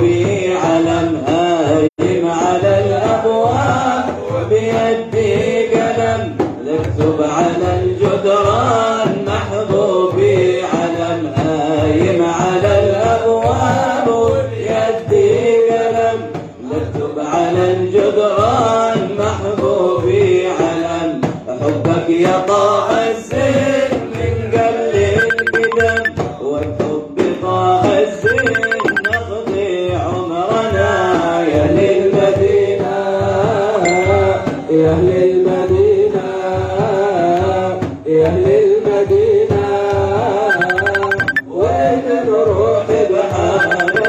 بي علم هايم على الأبواب، وبيدي قلم نكتب على الجدران، محبوبي علم هايم على الأبواب، وبيدي قلم نكتب على الجدران، محبوبي علم حبك يا طه الزين من قبل القدم، والحب طه الزين نقضي عمرنا، يا أهل المدينة يا أهل المدينة يا أهل المدينة، وين نروح بحالنا،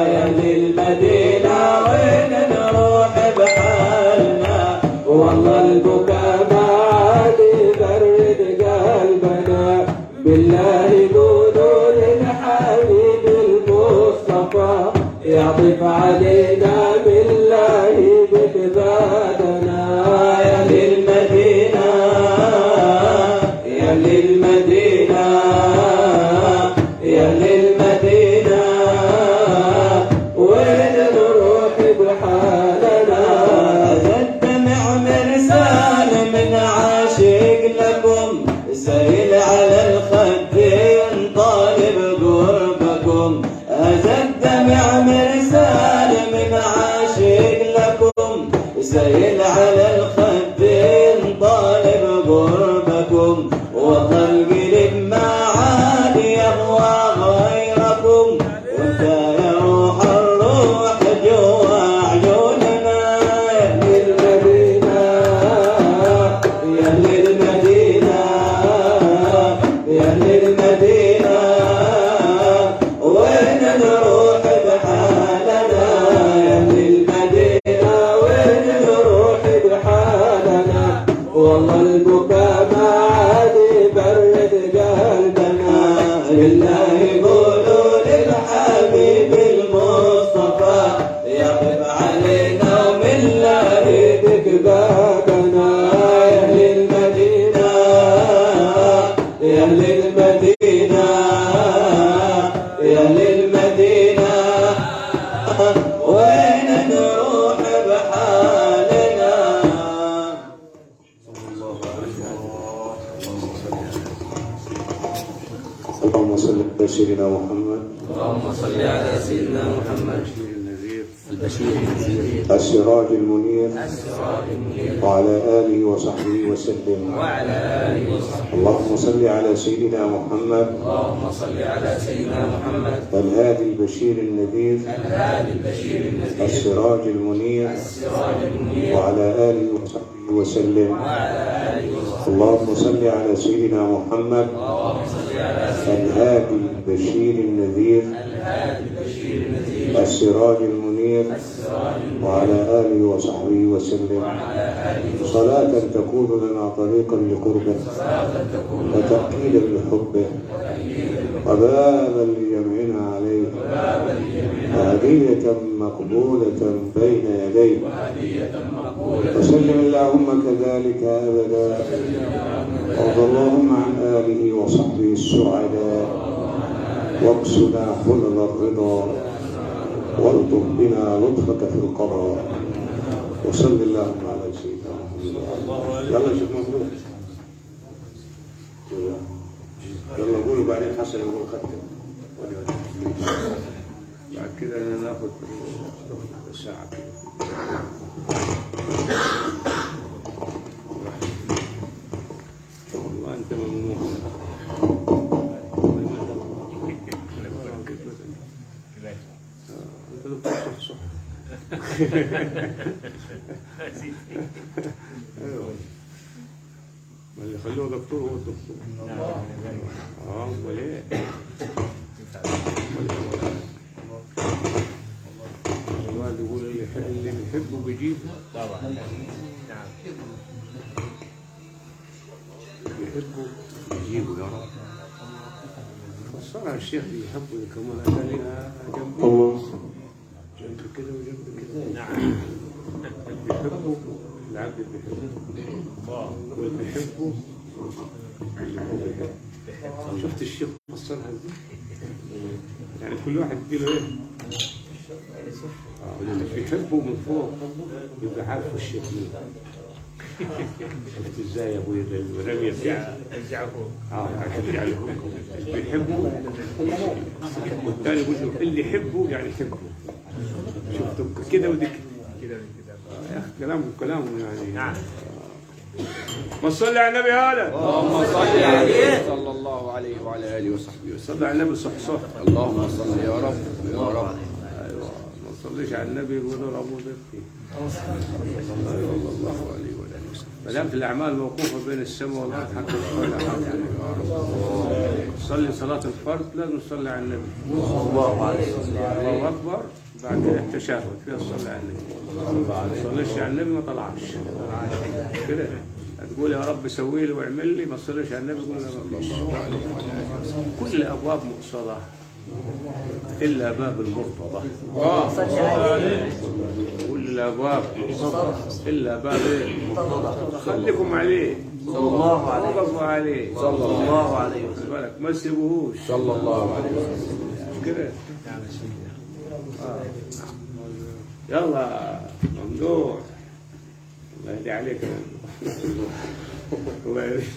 يا أهل المدينة وين نروح بحالنا، والله البكاء ما عاد يبرد قلبنا، بالله قولوا للحبيب المصطفى يعطف علينا بالله بكبادنا، يا أهل المدينة يا أهل المدينة يا أهل المدينة، وين نروح بحالنا، الدمع مرسال من عاشق لكم، سيل على الخدين طالب قربكم، هذا الدمع مرسال من عاشق لكم، سيل على الخدين طالب قربكم، والله القلب ما عاد يهوى غيركم، وانت يا روح الروح جوا عيوننا، يا أهل المدينة يا أهل المدينة يا أهل المدينة، وين نروح بحالنا، يا أهل المدينة وين نروح بحالنا، والله البكاء ما عاد يبرد قلبنا، بالله قولوا للحبيب المصطفى يقف علينا، ومن الله بكبابنا، يا أهل المدينة يا أهل المدينة يا أهل المدينة، وين نروح بحالنا. اللهم صل على سيدنا محمد، اللهم صل على سيدنا محمد البشير النذير السراج المنير، وعلى آله وصحبه وسلم، وعلى آله وصحبه. اللهم صل على سيدنا محمد، اللهم صل على سيدنا محمد الهادي البشير النذير، الهادي البشير النذير السراج المنير، السراج المنير، وعلى آله وصحبه وسلم، وعلى آله وصحبه. اللهم صل على سيدنا محمد اللهم صل على سيدنا الهادي البشير النذير، الهادي البشير النذير السراج المنير، السراج المنير، وعلى آله وصحبه وسلم، وعلى آله وصحبه. صلاة تكون لنا طريقا لقربه، صلاة تكون وتأكيدا لحبه، وبابا لجمعنا عليه، وهدية مقبولة بين يديه، وسلم اللهم كذلك أبدا، وارض اللهم عن آله وصحبه السعداء، واكسنا حلل الرضا، والطف بنا لطفك في القضاء، وصل اللهم على سيدنا محمد. يلا شوف مبروك، يلا قولوا بعدين حسن يقول ختم، بعد كده ناخذ ساعة كده. والله انت ممنوع. انت دكتور صح. ايوه، ما اللي خلوه دكتور هو الدكتور. امال ايه؟ الواحد يقول اللي بيحبه بيجيبه. طبعا نعم، بيحبه بيجيبه يا رب. فصار الشيخ بيحبه كمان اغانيها جنبي جنب كده وجنب كده. نعم، بيحبه العبد بيحبه، واللي بيحبه اللي هو بيحبه. شفت الشيخ فسرها ازاي؟ يعني كل واحد يديله ايه؟ واللي بيحبه من فوق يبقى عارف الشيخ مين. شفت ازاي يا ابوي الرميه بتاعها هترجع لهم اللي بيحبه والثاني يقول له اللي يحبه يعني يحبه. شفتوا كده ودي كده يا اخي كلام يعني. ما صلي على النبي هذا. اللهم صل عليه صلى الله عليه وعلى اله وصحبه وسلم. صلي على النبي صح. اللهم صل يا رب يا رب. ايوه ما تصليش على النبي يقول له ابو ذكي صلى الله عليه وآله وسلم. ما دام الاعمال موقوفه بين السماء والارض حتى نصلي صلاه الفرض لازم نصلي على النبي صلى الله عليه وسلم. الله اكبر بعد التشهد فيها الصلاه على النبي. ما تصليش على النبي ما طلعش كده. تقول يا رب سوي لي واعمل لي، ما تصليش على النبي تقول كل الابواب مؤصله الا باب المرتضى. كل الابواب الا باب المرتضى. خليكم عليه صلى الله عليه وسلم. وقفوا عليه صلى الله عليه وسلم. ما تسيبوهوش صلى الله عليه وسلم. كده. يلا ممدوح الله يهدي عليك. الله يهديك.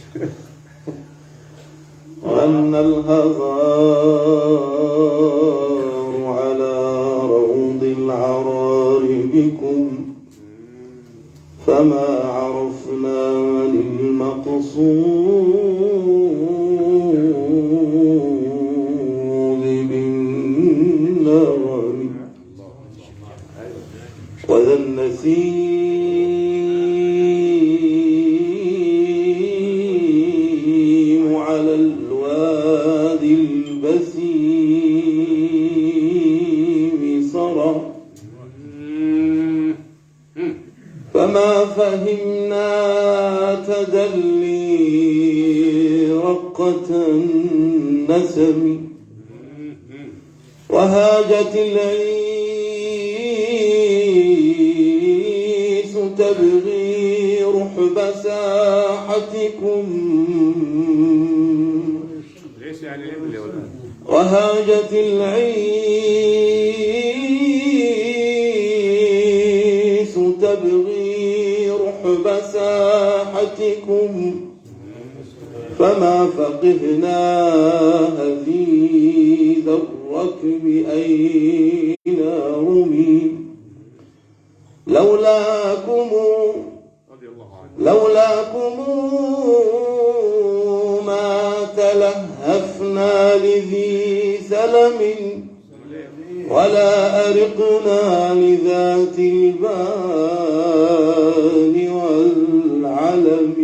وأن الهضار على روض العرار بكم فما عرفنا من المقصود بالنار وذا النسيم على الوادي البسيم صرى فما فهمنا تدلي رقة النسم وهاجت العيس تبغي رحب ساحتكم ليش يعني الابل يا ولد؟ وهاجت العيس تبغي رحب ساحتكم فما فقهناها في ذا الركب أين رمي لولاكم ما تلهفنا لذي سلم ولا أرقنا لذات البان والعلم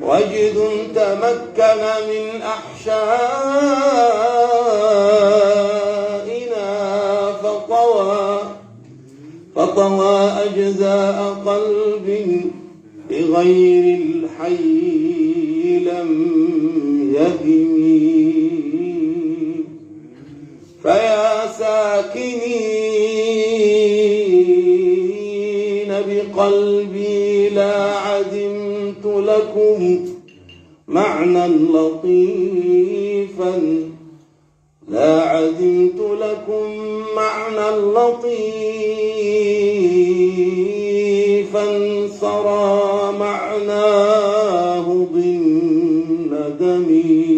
وجد تمكن من أحشائنا فطوى أجزاء قلب بغير الحي لم يهم فيا ساكنين بقلبي لا عدمت لكم معنى لطيفا صرى معناه ضمن دمي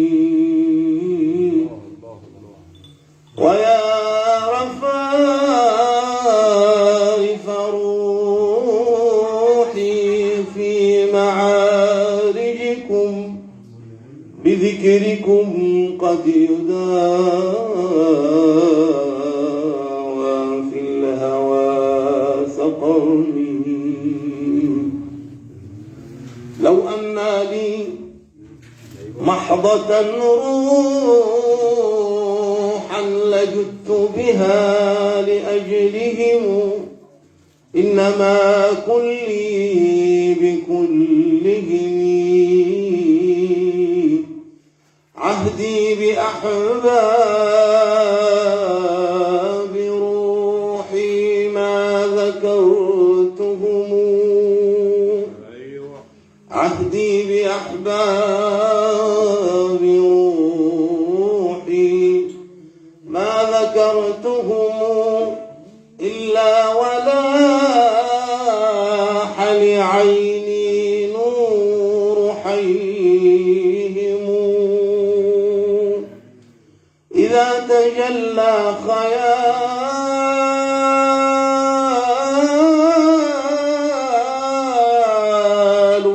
ويا رفائف روحي في معارجكم بذكركم قد يداوى في الهوى سقمي لو أن لي محضة روحا لجدت بها لأجلهم إنما كلي بكلهم عهدي بأحباب روحي ما ذكرتهم عهدي بأحباب روحي ما ذكرتهم إلا ولاح لعيني نور حيهم إذا تجلى خيال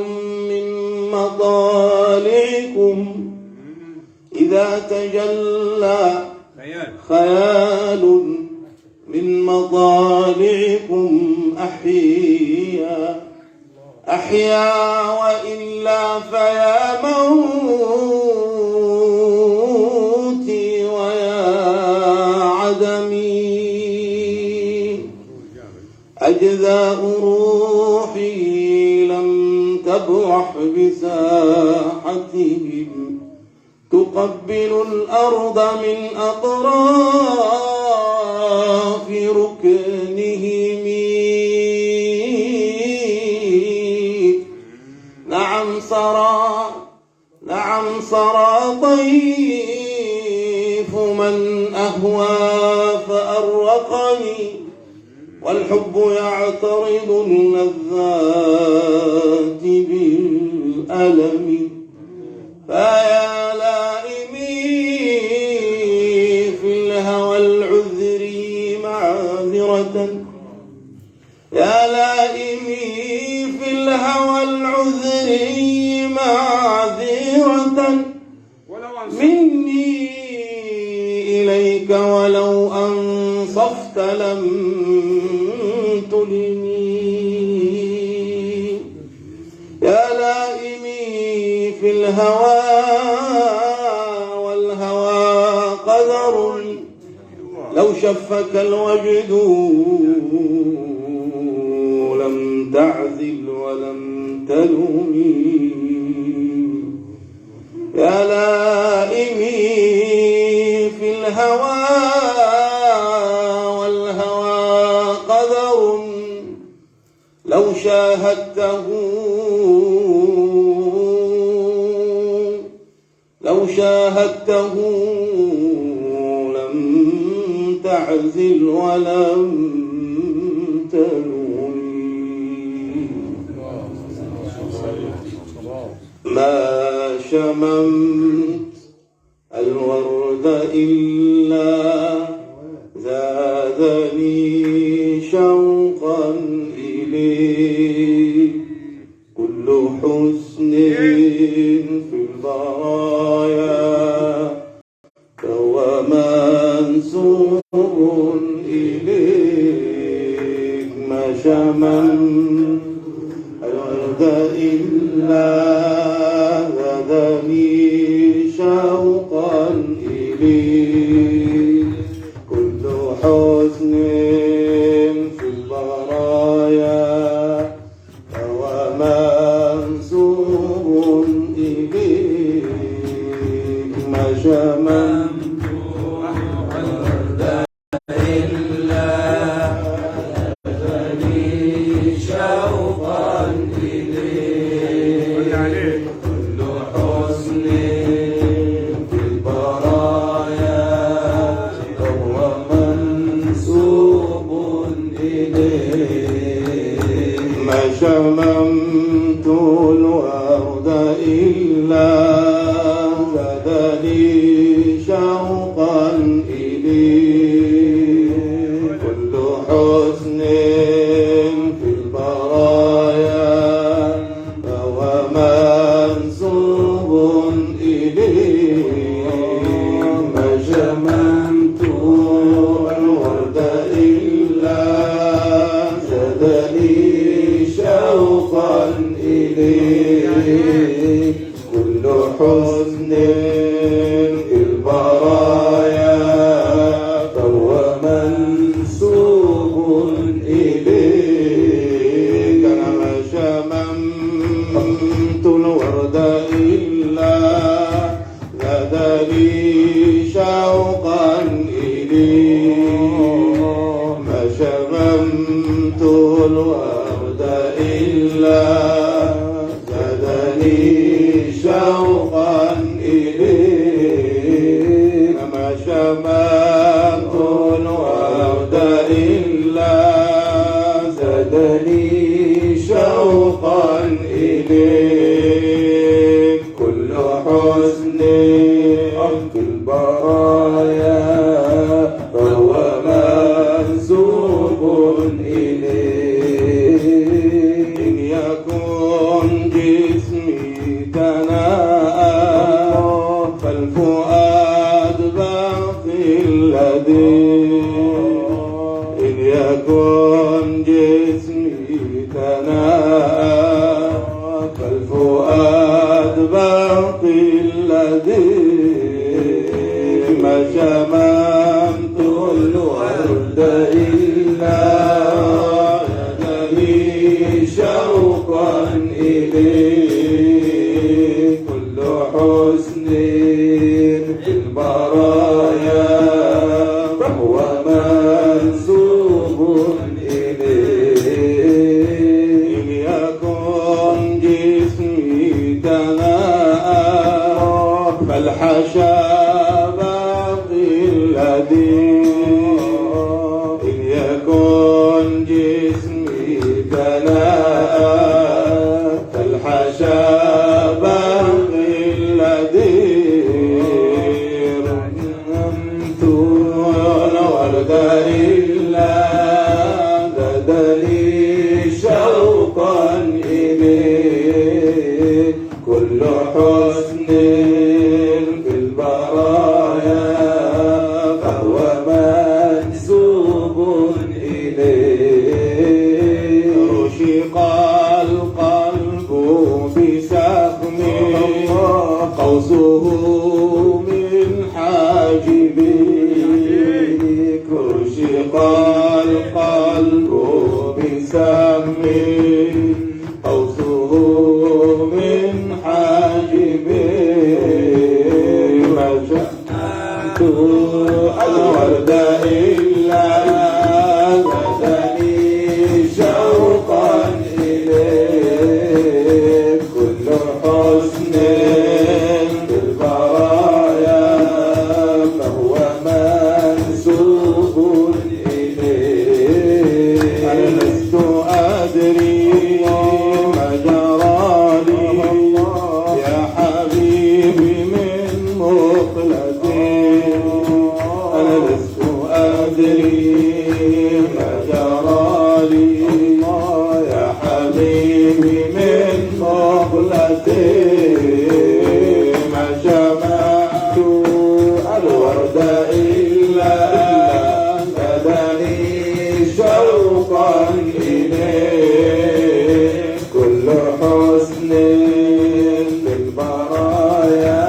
من مطالعكم إذا تجلى خيال من مطالعكم أحيا وإلا فيا موتي ويا عدمي أجزاء روحي لم تبرح بساحتهم تقبل الأرض من أطراف ركنهم نعم سرى طيف من أهوى فأرقني والحب يعترض اللذات بالألم فيا لائمي في الهوى العذر معذرة يا لائمي في الهوى العذر معذرة مني إليك ولو أنصفت لم تلني يا لائمي في الهوى والهوى قدر لو شفك الوجد لم تعزل ولم تلومي يا لائمي في الهوى والهوى قدر لو شاهدته لم تعزل ولم تلومي ما شممت الورد إلا زادني شوقا إليك كل حسن في البرايا فهو منسوب إليك ما شممت الورد إلا زادني شوقا إليك كل حسن في البرايا فهو منسوب إليك ما شممت الورد إلا زادني شوقا إليك كل حسن في البرايا فهو منسوب إليك ما شممت الورد إلا زادني شوقا إليك كل حسن في البرايا فهو منسوب إليك ما شممت الورد إلا زادني شوقا إليك كل حسن في البرايا فهو منسوب إليك أنا ما شممت الورد إلا زادني شوقا إليك ما شممت الورد إلا زادني شوقا إليك ما شممت الورد ورد إلا زادني شوقا إليك كل حسن في البرايا فهو منسوب إليك إن يكن جسمي تناء فالفؤاد باقي اللذيذ إن يكن جسمي تناء فالفؤاد باقي اللذيذ ما شممت الورد إلا يدني شوقا إليك كل حسن في البرايا فهو منسوب إليك إن يكن جسمي تناء فالحشا باقي الذي إن يكن جسمي تناء فالحشا باقي الذي رنمت الورد إلا زادني شوقا إليك كل حسن في البرايا فهو منسوب إليك رشق القلب بسهم قوسه من حاجبيك رشق القلب بسهم قوسه من حاجبيك ما شأنت الورد إلا زادني شوقا إليك كل حسن في البرايا فهو منسوب إليك أنا لست أدري ما جرى لي يا حبيبي من مقلتي أنا لست أدري ما جرى لي يا حبيبي من مقلتي ما شمعت الورد إلا زادني شوقا إليك كل حسن في البرايا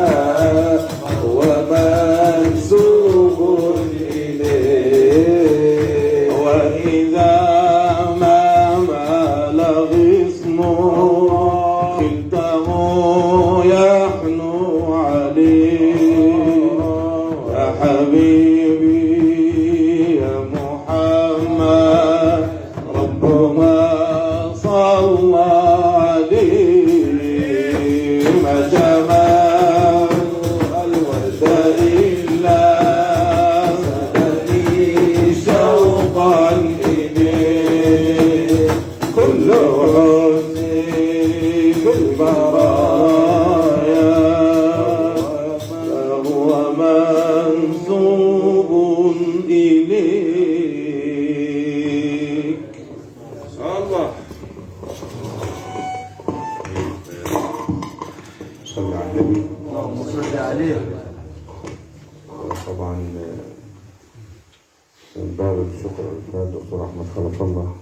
هو منسوب إليك وإذا ما مال غصن خلته يحنو عليه يا حبيبي يا محمد ربما صلى عليه ما جمال الورد إلا زادني شوقا إليك كل حسن في البرايا فهو منسوب إليك الله صلى على النبي اللهم صل عليه. طبعا من باب الشكر للدكتور احمد خلف الله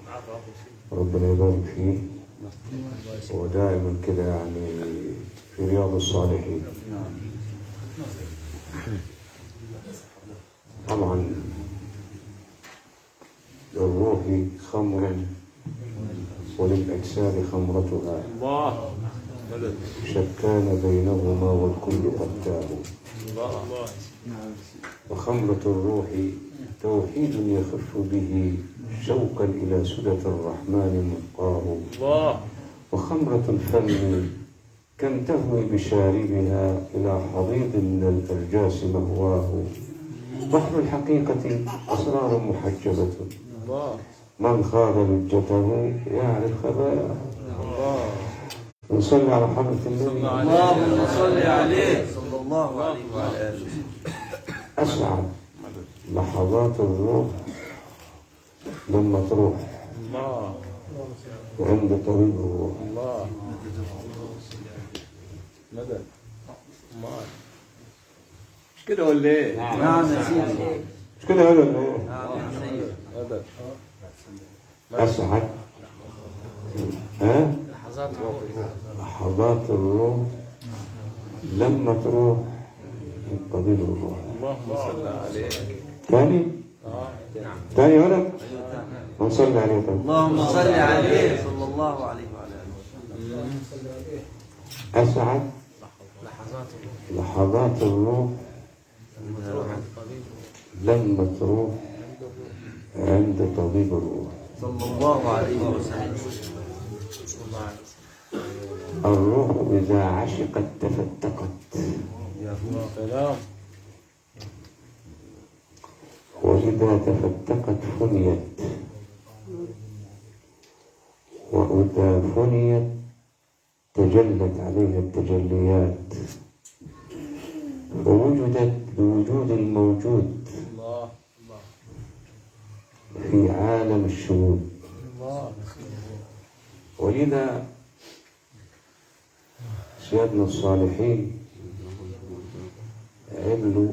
ربنا يبارك فيه ودائما كده يعني في رياض الصالحين. طبعا للروح خمر وللأجساد خمرتها الله شتان بينهما والكل قد تاه وخمرة الروح توحيد يخف به شوقا إلى سدة الرحمن مقاه وخمرة الفم كم تهوي بشاربها إلى حضيض من الأرجاس مهواه بحر الحقيقة أسرار محجبة، الله من خاض لجته يعرف خباياه. الله نصلي على حضرة النبي. اللهم صل عليه صلى الله عليه وعلى آله. أسعد لحظات الروح لما تروح الله عند طبيب الروح. الله مدد الله مش كده ولا ايه؟ نعم يا سيدي. مش كده ولا إيه؟ نعم يا سيدي. مدد أسعد لحظات الروح لما تروح عند طبيب الروح. اللهم صل عليه. ثاني ثاني ولد ونصلي عليه طيب. اللهم صل عليه صلى الله عليه وعلى آله. أسعد لحظات الروح لما تروح عند طبيب الروح. صلى الله عليه وسلم. الروح إذا عشقت تفتقت، سلام وإذا تفتقت فنيت، وإذا فنيت تجلت عليها التجليات، ووجدت بوجود الموجود الله في عالم الشهود. الله ولذا سيادنا الصالحين عملوا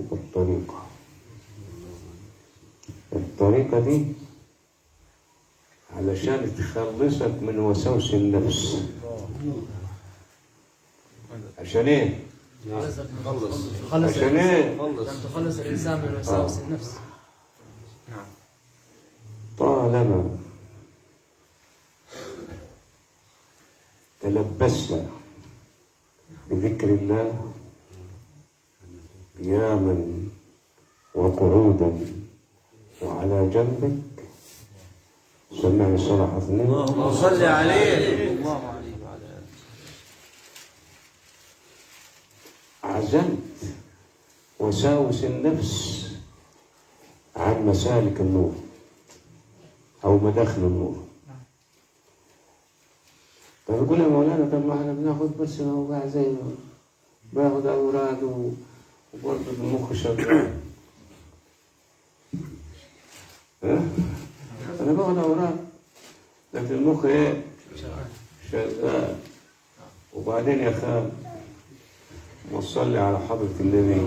الطريقة دي علشان تخلصك من وسوس النفس. عشان ايه؟ عشان ايه؟ تخلص الإنسان من وساوس النفس. طالما تلبست بذكر الله قياما وقعودا وعلى جنبك، سمعني صلاح اثنين. اللهم صل عليه الله عليه وعلى آله. عزلت وساوس النفس عن مسالك النور أو مداخل النور. طب يقول يا مولانا، طب ما احنا بناخد بس موضوع زي ما باخد أوراد وبرضه المخ شغال. أنا باخد أوراد لكن المخ إيه؟ شغال. وبعدين يا خال وصلي على حضرة النبي.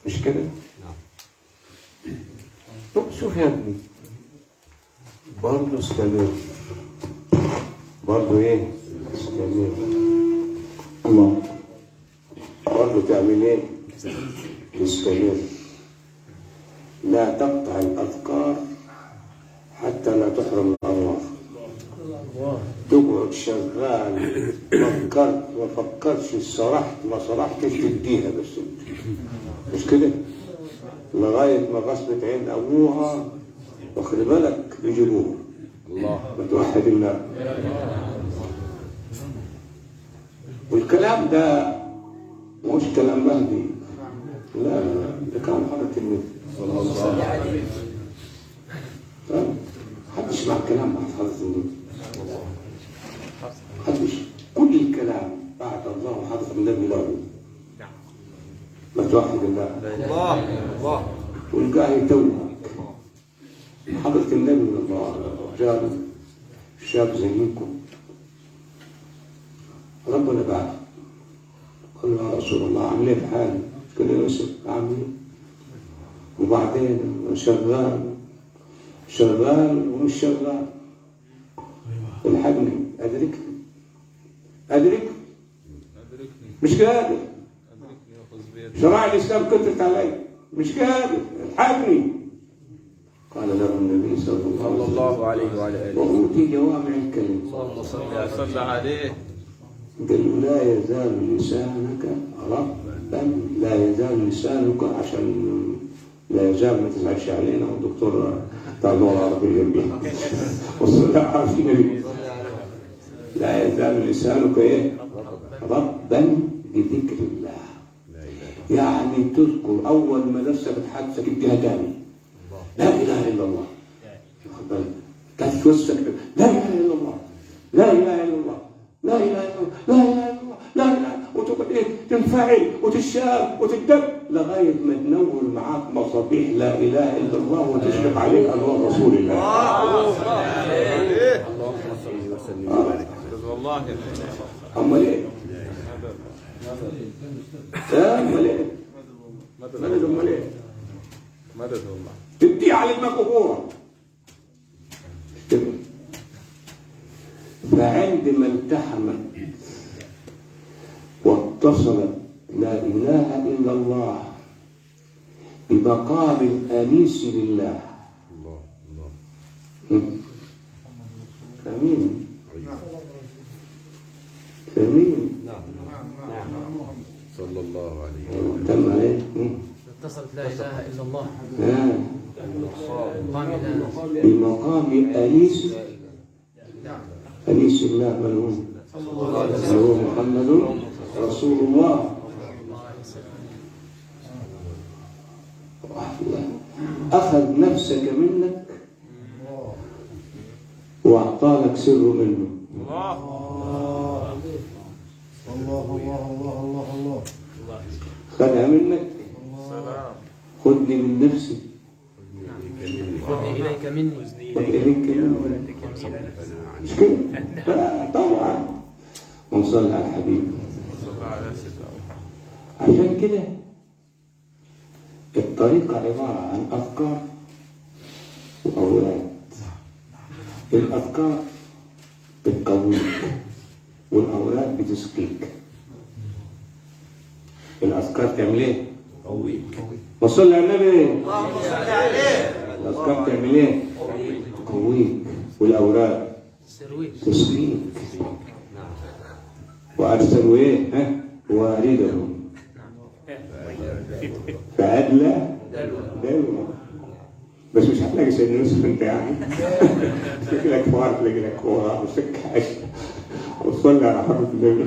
مش كده؟ طب شوف يا ابني، برضه استمر، برضه ايه؟ استمر. الله برضه تعمل ايه؟ تستمر. لا تقطع الأذكار حتى لا تحرم الأرواح. تقعد شغال، فكرت ما فكرتش، سرحت ما سرحتش، تديها بس مش كده؟ لغاية ما غصبت عين أبوها، واخد بالك يجيبوها. الله بتوحد الله. والكلام ده مش كلام مهدي، لا ده كلام حضرة النبي صلى الله عليه وسلم. محدش مع الكلام بعد حضرة النبي، محدش. كل الكلام بعد الله وحضرة النبي له. ما توحد الله. الله والقاعد يتوهك. حضرة النبي من الله رجال شاب زيكم، ربنا بعد قال له يا رسول الله عامل ايه في حالي؟ قال له يوسف عامل ايه؟ وبعدين شغال ومش شغال. الحقني، أدركني مش قادر. شرائع الإسلام كترت علي مش قادر، الحقني. قال له النبي صلى الله عليه وعلى آله وأوتي جوامع الكلم. اللهم صل عليه. قال له لا يزال لسانك ربا، لا يزال لسانك، عشان لا يزال ما تزعلش علينا، والدكتور بتاع اللغة العربية جنبي والصلاة على النبي. لا يزال لسانك ايه؟ ربا بذكر الله. يعني تذكر اول ما نفسك تحدثك اديها تاني لا اله الا الله. واخد بالك؟ تتوسك لا اله الا الله، لا اله الا الله، لا اله الا الله، لا اله الا الله، لا اله، وتقعد ايه؟ تنفعل وتشاب وتدب لغايه ما تنور معاك مصابيح لا اله الا الله وتشرق عليك انوار رسول الله. اللهم صل وسلم وبارك. والله امال ايه؟ امال ايه؟ مدد امال ايه؟ مدد والله. تدي على المقبوره. فعندما التحمت واتصلت لا اله الا الله بمقام الانيس لله. فاهمين؟ فاهمين؟ صلى الله عليه وسلم. تم عليه؟ اتصلت لا اله الا الله قام بمقام الانيس أنيس الله من هو محمد رسول الله. أخذ نفسك منك وأعطاك سر منه. خدها منك. خذني من نفسي خذني اليك مني وإليك مني. مش كده؟ طبعا. ونصلي على الحبيب. عشان كده الطريقة عبارة عن أفكار وأوراد. الأفكار بتقويك والأوراد بتسقيك. الأذكار تعمل إيه؟ قويك. وصل على النبي. اللهم صل عليه. الأذكار تعمل إيه؟ تقويك والأوراد تسقيك. وأرسلوا إيه؟ واردهم فأدلى دلوة. بس مش هتلاقي سيدنا يوسف انت يعني. تلاقي لك فار، تلاقي لك كوره وسكاش وتصلي على حضرة النبي.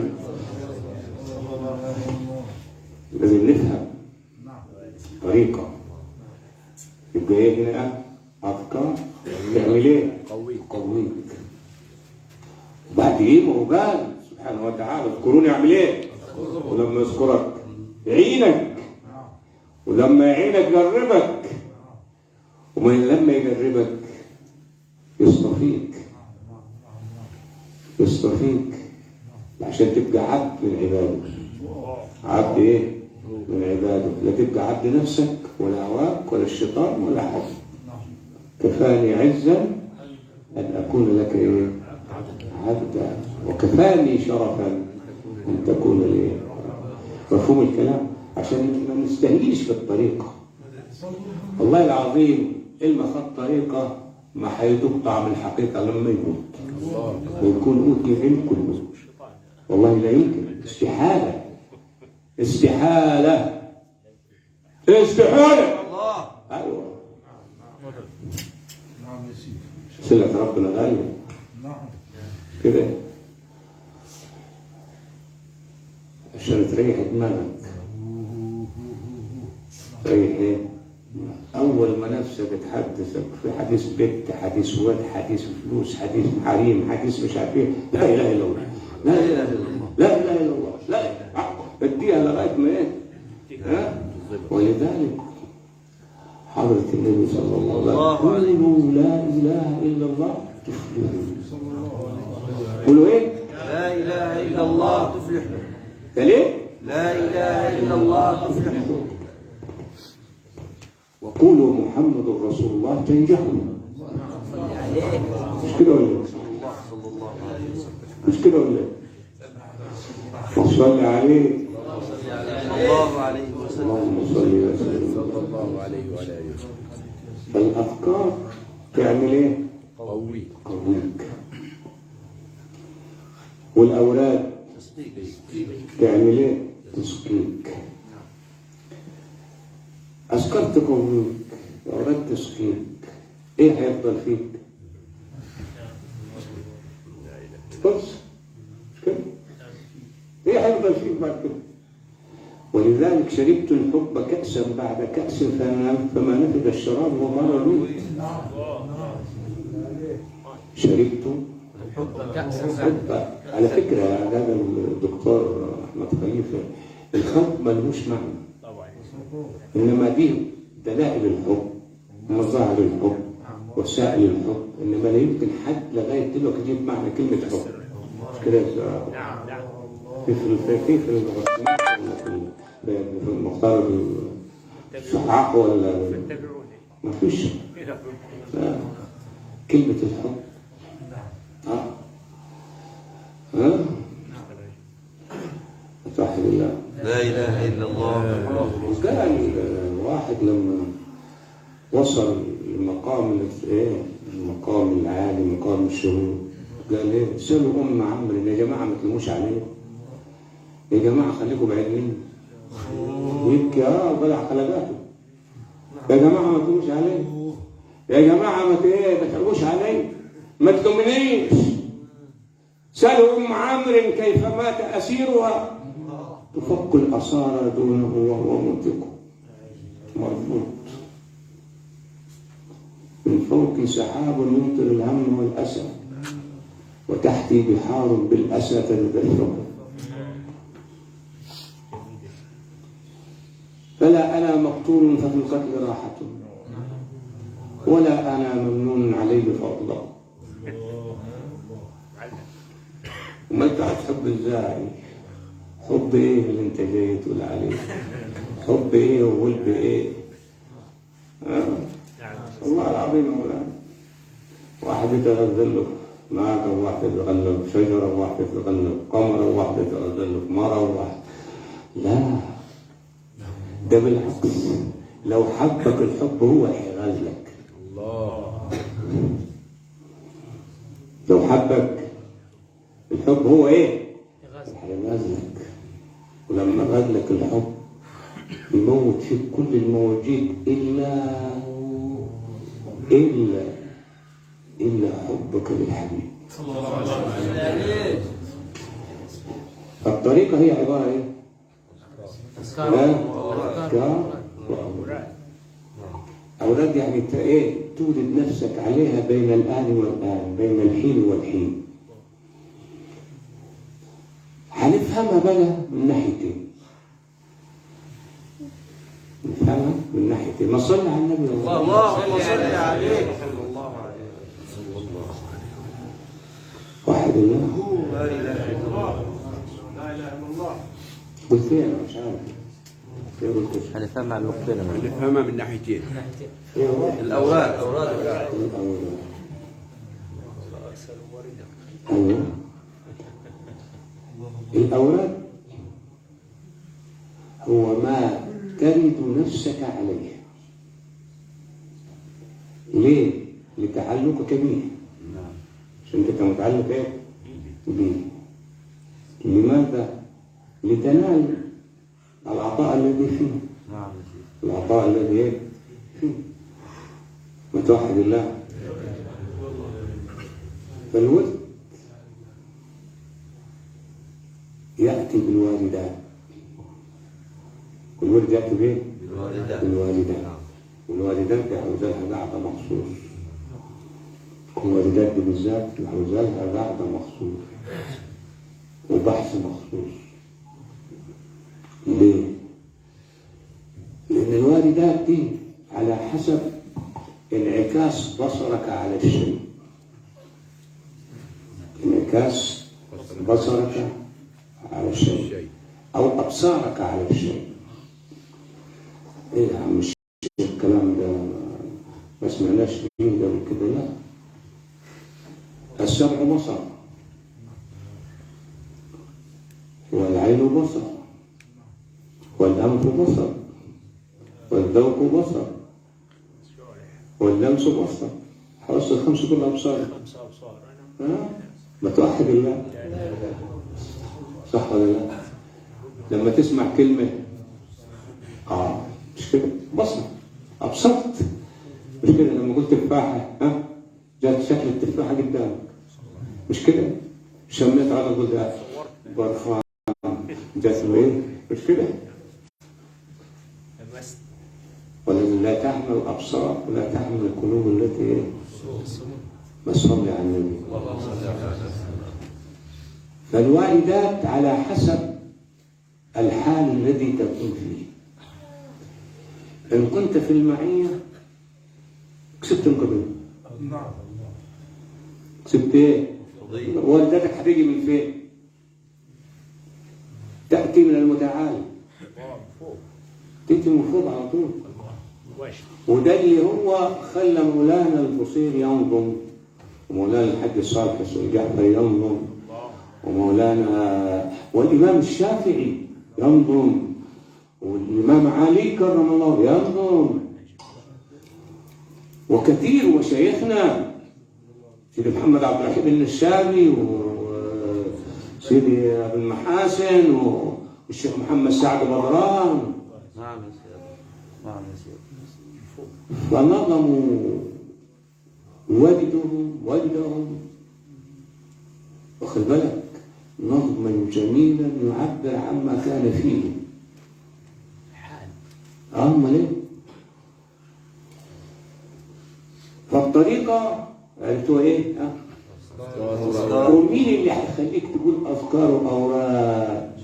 لازم نفهم طريقة. يبقى ايه هنا؟ أفكار تعمل ايه؟ قويك. وبعد ايه؟ ما هو قال سبحانه وتعالى اذكروني اعمل ايه؟ ولما يذكرك يعينك، ولما يعينك يجربك، ومن لما يجربك يصطفيك عشان تبقى عبد من عباده. عبد ايه؟ من عباده. لا تبقى عبد نفسك ولا هواك ولا الشيطان ولا حد. كفاني عزا ان اكون لك ايه؟ عبدا، وكفاني شرفا ان تكون لي. مفهوم الكلام؟ عشان ما نستهيش في الطريقه. والله العظيم إلما خد طريقة ما هيدوق طعم الحقيقة لما يموت ويكون أوتي العلم كله. والله لا يمكن. استحالة. أيوة. صلة ربنا غالية كده عشان تريح دماغك. تريح ايه؟ أول ما نفسك تحدثك في حديث بيت، حديث ولد، حديث فلوس، حديث حريم، حديث مش عارف ايه، لا إله إلا الله، لا إله إلا الله، لا إله إلا الله، لا بديها لغاية ما إيه؟ ولذلك حضرة النبي صلى الله عليه وسلم قولوا لا إله إلا الله تفلحوا. قولوا إيه؟ لا إله إلا الله تفلحوا. ليه؟ لا إله إلا الله تفلحوا. وقولوا محمد رسول الله تنجحوا. مش كده ولا ايه؟ مش كده ولا ايه؟ وصلي عليه صلى الله عليه وسلم. اللهم صل وسلم. صلى الله عليه وعلى آله وسلم. الأفكار تعمل ايه؟ قويك. والأولاد تعمل ايه؟ تسقيك. أذكار تقويك، أولاد تسقيك. ايه هيفضل فيك؟ بص بعد كده. ولذلك شربت الحب كأسا بعد كأس فما نفد الشراب ومر لي. شربت الحب كأسا الحب. على فكرة هذا الدكتور أحمد خليفة، الحب ملوش معنى، إنما دي دلائل الحب، مظاهر الحب، وسائل الحب، إنما لا يمكن حد لغاية دلوقتي يجيب معنى كلمة حب. مش كده كيف في المختار الصحاح ولا ما فيش كلمة الحب. توحد الله، لا إله إلا الله. وكان الواحد لما وصل لمقام المقام العالي، مقام الشهود، قال ايه؟ سألوا عمرو يا جماعة ما تلموش عليه، يا جماعة خليكم بعيد مني. ويبكي وبلع خلقاته. يا جماعة ما تلموش عليه، يا جماعة ما تحرقوش عليه، ما تلومنيش. سألوا عمرو كيف مات أسيرها، تفك الأسارى دونه وهو منطقه مرفوض. من فوق سحاب يمطر الهم والأسى، وتحتي بحار بالأسى تدفعه. فلا أنا مقتول ففي القتل راحة، ولا أنا ممنون عليه فأطلق. وما أنت هتحب إزاي؟ حب إيه اللي أنت جاي تقول عليه؟ حب إيه وولد إيه؟ والله العظيم يا مولانا، واحد يتغزل له ناقة، وواحد يتغزل له شجرة، وواحد يتغزل له قمر، وواحد يتغزل له مرة، وواحد لا، ده بالعكس، لو حبك الحب هو هيغزلك. الله، لو حبك الحب هو ايه؟ هيغزلك. ولما غزلك الحب يموت فيك كل الموجود إلا حبك للحبيب صلى الله عليه وسلم. الطريقة هي عبارة ايه؟ أذكار وأوراد. يعني تولد نفسك عليها بين الآن والآن، بين الحين والحين. هنفهمها بقى من ناحيتين، نفهمها من ناحيتين. ما صلى على النبي اللهم صل عليه. واحد الله. لا إله إلا الله. قلت ايه؟ انا مش عارف. هنفهمها على النقطتين. نفهمها من ناحيتين. الأوراد. أيوه. الأوراد هو ما ترد نفسك عليه. ليه؟ لتعلقك به. عشان انت متعلق ايه؟ به. لماذا؟ لتنال العطاء الذي فيه. العطاء الذي ايه؟ فيه. ما توحد الله. فالود يأتي بالوالدات. والولد يأتي بايه؟ بالوالدات. والوالدات يعوز لها قاعدة مخصوص. الوالدات دي بالذات يعوز لها قاعدة مخصوص وبحث مخصوص. ليه؟ لأن الوالدات دي على حسب انعكاس بصرك على الشيء. انعكاس بصرك على الشيء أو أبصارك على الشيء. إيه يا عم الكلام ده ما سمعناش فيه قبل كده؟ لا. السمع بصر، والعين بصر، والأنف بصر، والذوق بصر، واللمس بصر. حواس الخمس كلها أبصار. ما توحد الله. صح ولا لا؟ لما تسمع كلمة مش كده؟ بصر، أبصرت. مش كده؟ لما قلت تفاحة جات شكل التفاحة قدامك. مش كده؟ شميت على قلت برفان ده اسمه ايه؟ مش كده؟ والذي لا تعمل الابصار ولا تعمل القلوب التي ايه؟ ما صلي على النبي. فالواردات على حسب الحال الذي تكون فيه. إن كنت في المعية كسبت القبيل. كسبت ايه؟ والدتك هتيجي من فين؟ تأتي من المتعالي. تأتي من فوق على طول. وده اللي هو خلى مولانا البصيري ينظم، ومولانا الحاج الصالح الجعفري ينظم، ومولانا والإمام الشافعي ينظم، والإمام علي كرم الله ينظم، وكثير وشيخنا سيدي محمد عبد الرحيم النشابي وسيدي أبو المحاسن والشيخ محمد سعد بدران. نعم يا سيدي. نعم يا سيدي. فنظموا وجدهم واخد بالك نظما جميلا يعبر عما كان فيه. امال ايه؟ فالطريقه عرفتوا ايه؟ ومين اللي هيخليك تقول افكار واوراق؟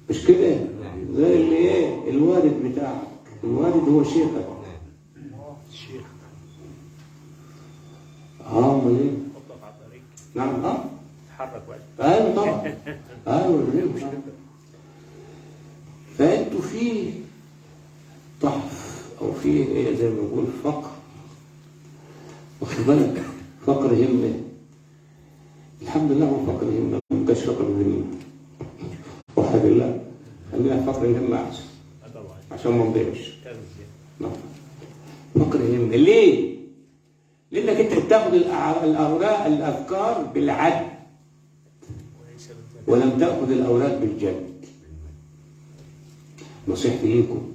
مش كده؟ زي اللي ايه؟ الوالد بتاعك، الوالد هو شيخك. امال ايه؟ نعم تحرك واحد. ايوه طبعا. ايوه مش كده. فانتوا في ضعف او في ايه زي ما بنقول فقر. واخد بالك؟ فقر همه. الحمد لله هو فقر همه، ما كانش فقر همه. وحد الله خلينا فقر همه احسن. عشان ما نضيعش. نعم. فقر همه ليه؟ لانك انت بتاخد الاوراق الافكار بالعد ولم تاخذ الاوراق بالجد. نصيحتي ليكم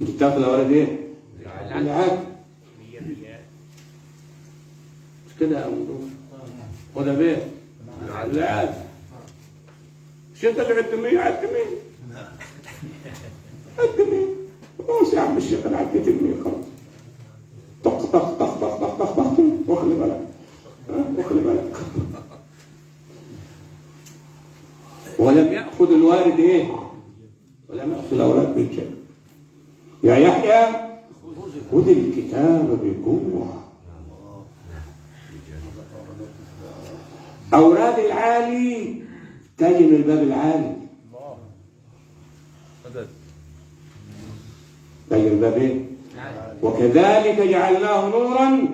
انت بتاخذ الاوراق ايه؟ بالعد. مش كده يا ابو خدها بيه بالعد. مش انت اللي عدت 100 عدت 100 عدت 100 خلاص يا عم الشيخ انا عديت 100 خلاص. طخ طخ طخ طخ طخ طخ طخ واخلي بالك. واخلي بالك. ولم يأخذ الوارد ايه؟ ولم يأخذ الأولاد بالجد. يا يحيى خذ الكتاب بقوة. أوراد العالي تجي من الباب العالي. تجي من الباب ايه؟ وكذلك جعلناه نورا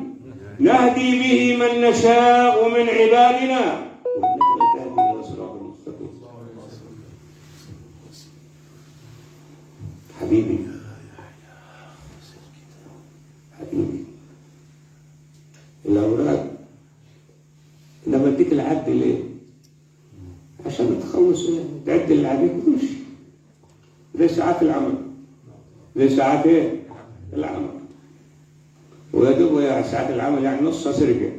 نهدي به من نشاء من عبادنا وإنك لتهدي إلى صراط مستقيم. حبيبي حبيبي الأولاد أنا بديك العد ليه؟ عشان تخلص ايه؟ تعد اللي عليك وتمشي. زي ساعات العمل. زي ساعات ايه؟ العمل. ويا دوب يا ساعات العمل يعني نصها سرقة.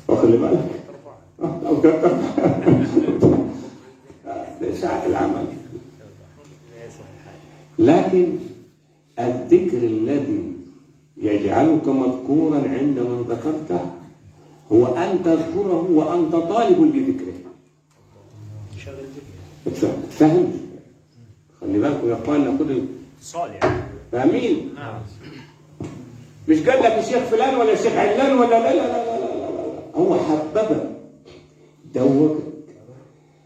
واخد بالك؟ أو زي ساعات العمل. لكن الذكر الذي يجعلك مذكورا عند من ذكرته هو أن تذكره وأنت طالب لذكره. فهمت؟ خلي بالكم يا اخواننا خذوا صالح. فاهمين؟ مش قال لك الشيخ فلان ولا الشيخ علان ولا لا لا لا لا لا لا. هو حببك دوقك.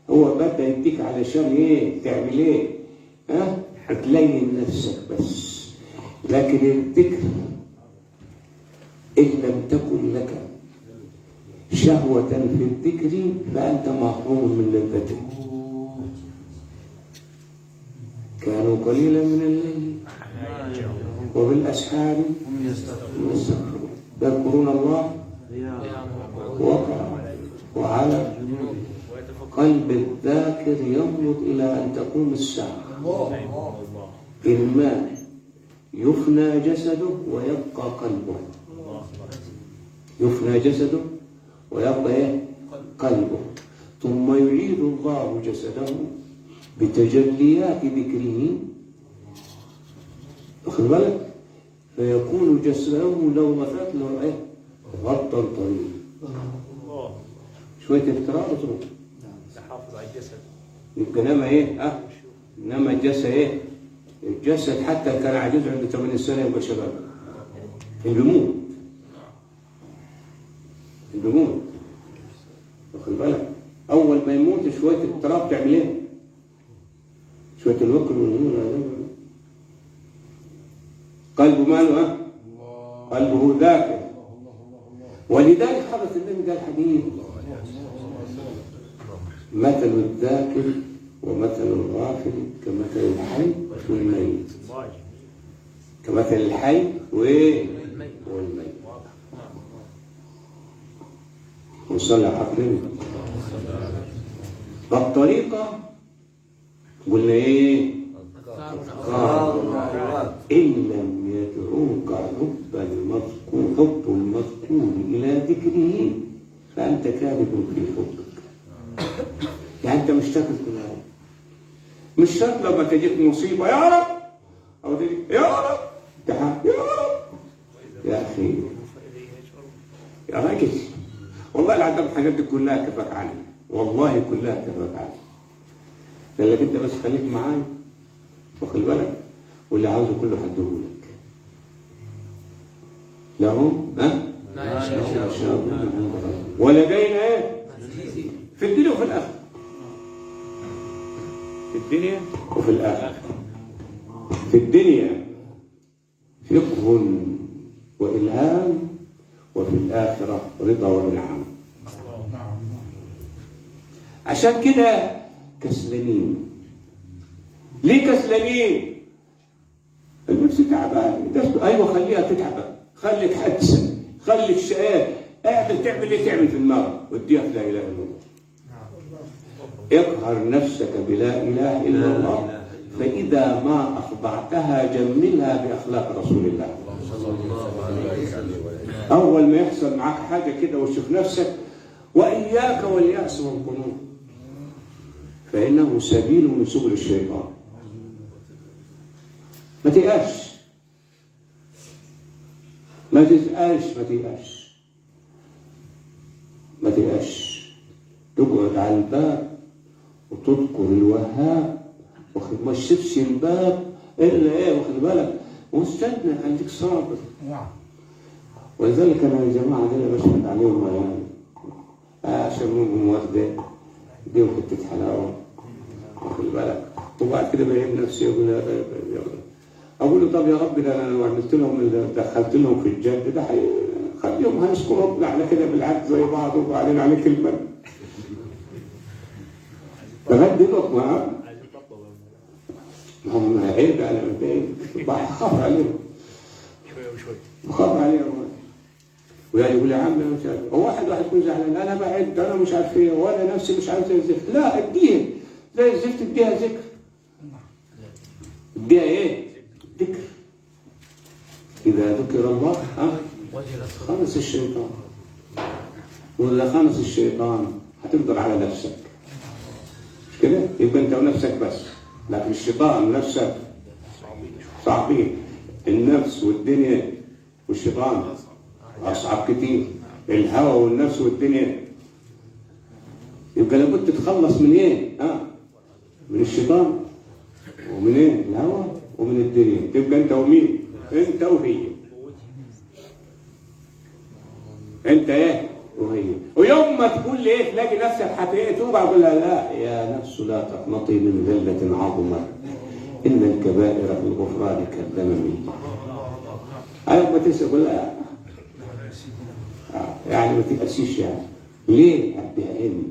هو بدأ يديك علشان ايه؟ تعمل ايه؟ هتلين نفسك بس. لكن الذكر إن لم تكن لك شهوة في الذكر فأنت محروم من لذته. كانوا قليلا من الليل وبالأسحار هم يستغفرون يذكرون الله وقع وعلى قلب الذاكر ينبض إلى أن تقوم الساعة. الماء يفنى جسده ويبقى قلبه. يفنى جسده ويبقى ايه؟ قلبه، ثم يعيد الله جسده بتجليات ذكره، واخد بالك؟ فيكون جسده لو مثلت له ايه؟ غطا طريق. شويه افتراء وصول. تحافظ على الجسد. يبقى انما ايه؟ انما الجسد ايه؟ الجسد حتى كان عجوز عنده 80 سنه يبقى شباب. الجمود واخد بالك؟ اول ما يموت شويه اضطراب تعمل ايه؟ شويه الوكل والهموم. قلبه ماله؟ قلبه ذاكر. ولذلك حضرة النبي قال حديث: مثل الذاكر ومثل الغافل كمثل الحي والميت. كمثل الحي والميت. وصلى عقلنا. فالطريقة قلنا ايه؟ إن لم يدعوك حب المذكور إلى ذكره فأنت كاذب في حبك. يعني أنت مش تاكل كل هذا. مش شرط لما تجيك مصيبة يا رب أو تجيك يا رب يا رب يا أخي يا راجل، والله العظيم الحاجات دي كلها كفاك عني، والله كلها كفاك عني. لأنك أنت بس خليك معايا واخد بالك، واللي عاوزه كله هديهولك. لهم ما شاء الله. ولدينا ايه؟ في الدنيا وفي الاخره. في الدنيا وفي الاخره. في الدنيا فقه والهام، وفي الاخره رضا ونعم. عشان كده كسلانين. ليه كسلانين؟ النفس تعبان. ايوه خليها تتعب، خليك حدسن، خليك شقاء، اعمل تعمل ايه؟ تعمل في النار وديها في لا اله الا الله. اقهر نفسك بلا اله الا الله، فاذا ما اخضعتها جملها باخلاق رسول الله. اول ما يحصل معك حاجه كده وتشوف نفسك، واياك والياس والقنوط، فانه سبيل من سبل الشيطان. ما تيأسش، ما تزقاش، ما تيأسش. تقعد على الباب وتذكر الوهاب، ما تشوفش الباب الا ايه، واخد بالك، واستنى خليك صابر. ولذلك انا يا جماعه دول بشهد عليهم يعني عشان منهم ورده دي وحته حلاوه، واخد بالك، وبعد كده بيعمل نفسي اقول له طب يا رب ده انا لو عملت لهم دخلت لهم في الجد ده خليهم هيشكروا ربنا على كده بالعكس زي بعض، وبعدين عليك المن تغدبك معاه. هم عيب على مبين بخاف عليهم بخاف عليهم. ويعني يقول يا عم مش عارف، هو واحد يكون زعلان انا بعد انا مش عارف ايه وانا نفسي مش عارف زي الزفت. لا اديها زي الزفت، اديها ذكر، اديها ايه؟ ذكر. إذا ذكر الله خلص الشيطان، وإذا خلص الشيطان هتقدر على نفسك، مش كده؟ يبقى أنت ونفسك بس، لكن الشيطان ونفسك صعبين. النفس والدنيا والشيطان أصعب كتير. الهوى والنفس والدنيا. يبقى لابد تتخلص من إيه؟ من الشيطان ومن إيه؟ الهوى ومن الدنيا. تبقى أنت ومين؟ أنت وهي. أنت إيه؟ وهي. ويوم ما تقول لي إيه تلاقي نفسك توبة، أقول لها لا يا نفس لا تقنطي من ذلة عظمت، إن الكبائر في الغفران كالذمم. أيوة ما تنسى، أقول لها يعني ما تأسيش يعني. ليه؟ أديها علم.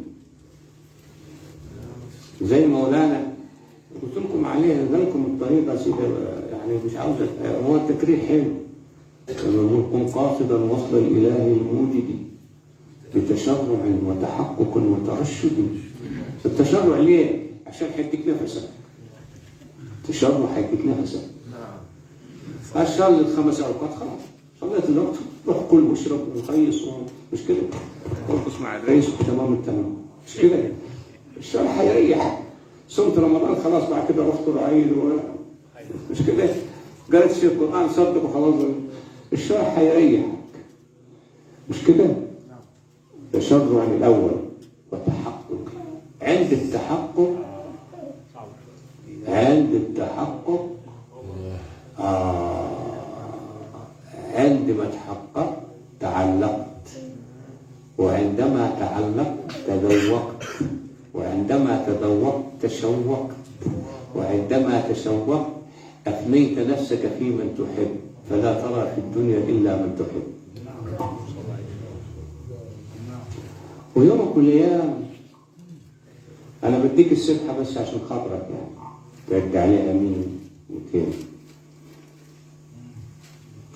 زي مولانا قلت لكم عليه ذلكم الطريقة سيدة، يعني مش عاوز هو التكرير حلو. لما نقول كن قاصدا وصل الإله الموجد بتشرع وتحقق وترشد. التشرع ليه؟ عشان هيديك نفسك. التشرع هيديك نفسك. هشتغل 5 أوقات خلاص، صليت الوقت روح كل واشرب وخيص مش كده؟ ترقص مع الرئيس. رئيس تمام التمام مش كده؟ الشرع هيريح. صمت رمضان خلاص بعد كده افطر عيد مش كده؟ قرأت في القرآن صدق وخلاص. الشرع هيريحك مش كده؟ تشرع الأول وتحقق. عند التحقق عندما تحققت تعلقت، وعندما تعلقت تذوقت، وعندما تذوقت تشوقت، وعندما تشوقت أفنيت نفسك في من تحب، فلا ترى في الدنيا إلا من تحب. ويومك والأيام أنا بديك السبحة بس عشان خاطرك يعني تعد عليها 100 200.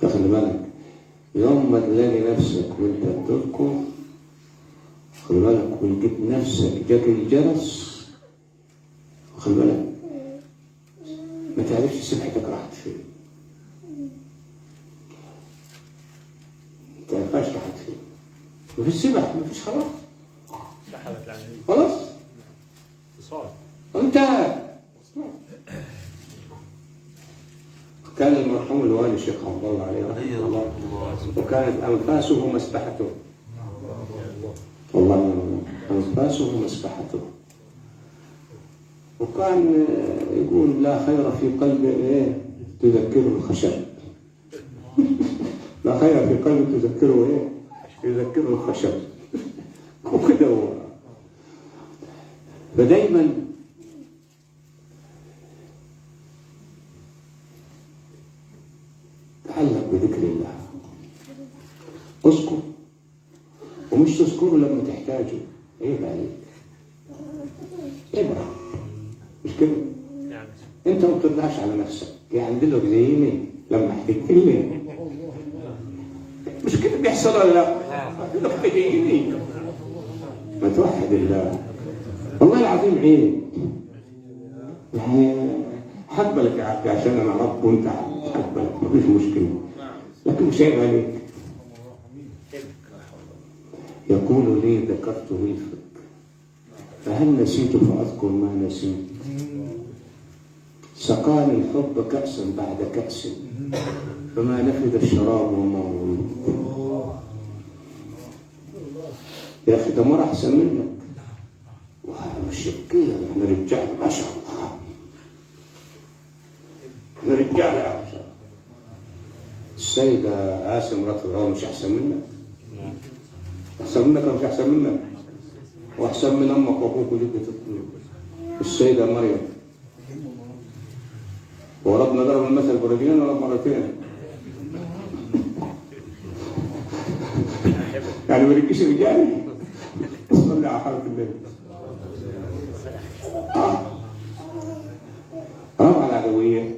فخلي بالك يوم ما تلاقي نفسك وانت بتذكر، خلي بالك ولقيت نفسك جاك الجرس، خلي بالك ما تعرفش سبحتك راحت فين، ما تعرفهاش راحت فين. وفي السبح ما فيش خلاص خلاص انتهى. كان المرحوم الوالي الشيخ عبد الله عليه رحمه الله وكانت أنفاسه مسبحته، والله أنفاسه مسبحته. وكان يقول لا خير في قلب تذكره الخشب. لا خير في قلب تذكره يذكره الخشب. وكده هو. فدايما تعلق بذكر الله، اذكر ومش تذكره لما تحتاجه. عيب عليك، عيب عليك مش كده؟ انت ما بترضاش على نفسك يعني دلوقتي زيني لما احتجت لي مش كده بيحصل ولا لا؟ دلوقتي جايني ما توحد الله. والله العظيم عيب يعني حقبلك يا عبدي عشان انا رب وانت حقبلك مفيش مشكله، لكن مش عيب عليك. يقول لي ذكرت ويفك فهل نسيت فاذكر ما نسيت. سقاني الحب كأسا بعد كأس فما نفذ الشراب وما ولد. يا اخي ده مرة احسن منك وهذا مش كده. احنا رجال ما شاء الله، احنا رجال يا عم. السيدة آسم مرات فرعون مش احسن منك؟ احسن منك ولا مش احسن منك؟ واحسن من امك وابوك وجدتك. السيدة مريم وربنا ضرب المثل برجلين ولا مرتين؟ يعني ما يركيش رجالي. صلي على حرف الليل. رابعة العدوية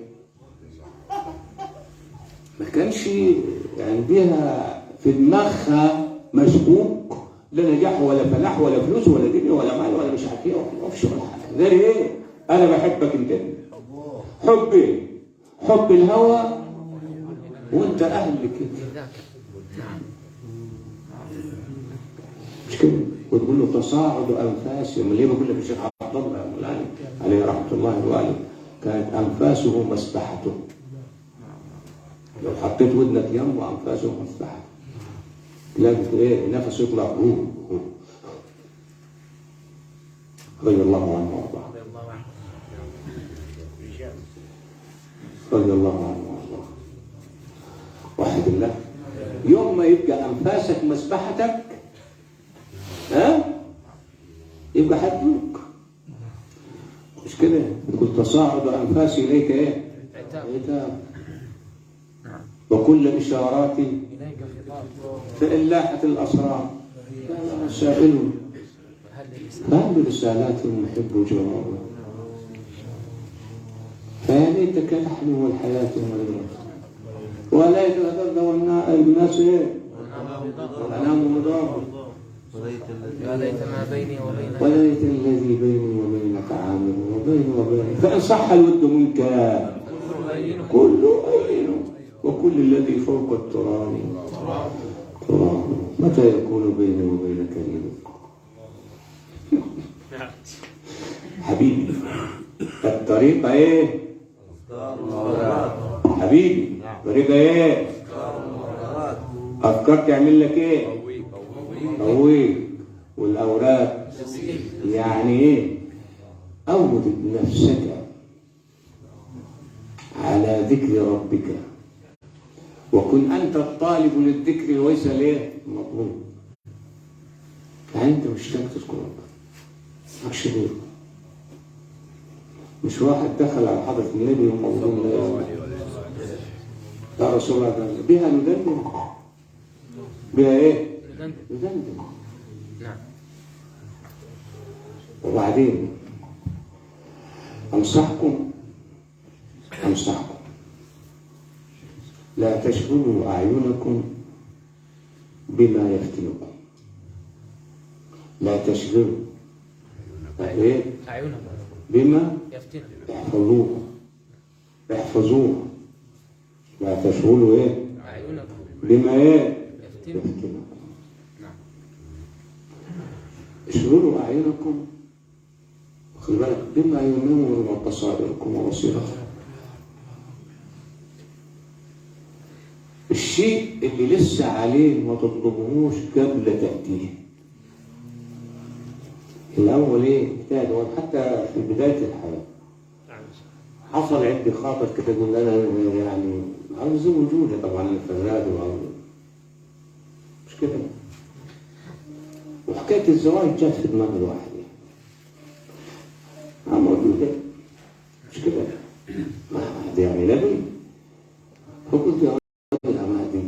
ما كانش عندها في دماغها مشكوك لا نجاح ولا فلاح ولا فلوس ولا دنيا ولا مال ولا مش عارف ايه ولا حاجه. غير ايه؟ انا بحبك انت. حبي حب الهوى وانت اهل كده مش كده. وتقول له تصاعد انفاسي. ليه بقول لك الشيخ عبد الله عليه رحمه الله الوالي كانت انفاسه مسبحته. لو حطيت ودنك جنبه انفاسه مسبحته تلاقي نفسه يطلع رضي الله عنه وارضاه. رضي الله عنه وارضاه. وحد الله. يوم ما يبقى انفاسك مسبحتك يبقى حدوك مش كده. يقول تصاعد انفاسي اليك عتاب وكل اشاراتي فان لاحت الاسرار فانا سائل هل رسالات المحب جوابه. فيا ليتك نحن والحياه والموت ولا يتغذى الناس والانام مضار. وليت ما بيني وبينك وليت الذي بيني وبينك عامر وبيني وبينك فإن صح الود منك كله أين وكل الذي فوق التراب تراب. متى يكون بيني وبينك ريب؟ حبيبي الطريقة ايه؟ حبيبي الطريقة ايه؟ أفكار تعمل لك ايه؟ قويك. والأوراق يعني ايه؟ أورد نفسك على ذكر ربك، وكن أنت الطالب للذكر وليس ليه مطلوب. يعني أنت مشتاق تذكر ربك معكش غيره. مش واحد دخل على حضرة النبي ومظلوم يا رسول الله ده بها ندندن. بها ايه؟ ندندن. نعم. وبعدين أنصحكم لا تشغلوا أعينكم بما يفتنكم. لا تشغلوا إيه؟ أعينهم بما يفتنوا. احفظوه. لا تشغلوا ايه؟ أعينكم بما ايه؟ يفتنوا. يفتنكم. نعم. اشغلوا أعينكم خلي بالك بما ينور بصائركم وبصيرتكم. الشيء اللي لسه عليه ما تطلبوهوش قبل تأتيه. الأول ايه؟ اجتهد. حتى في بداية الحياة حصل عندي خاطر كده يقول أنا يعني عاوز وجودي طبعا أنا فنان مش كده. وحكاية الزواج جات في دماغ الواحد موجودة مش كده. مهدي يعني نبي. فقلت يا راجل يا مهدي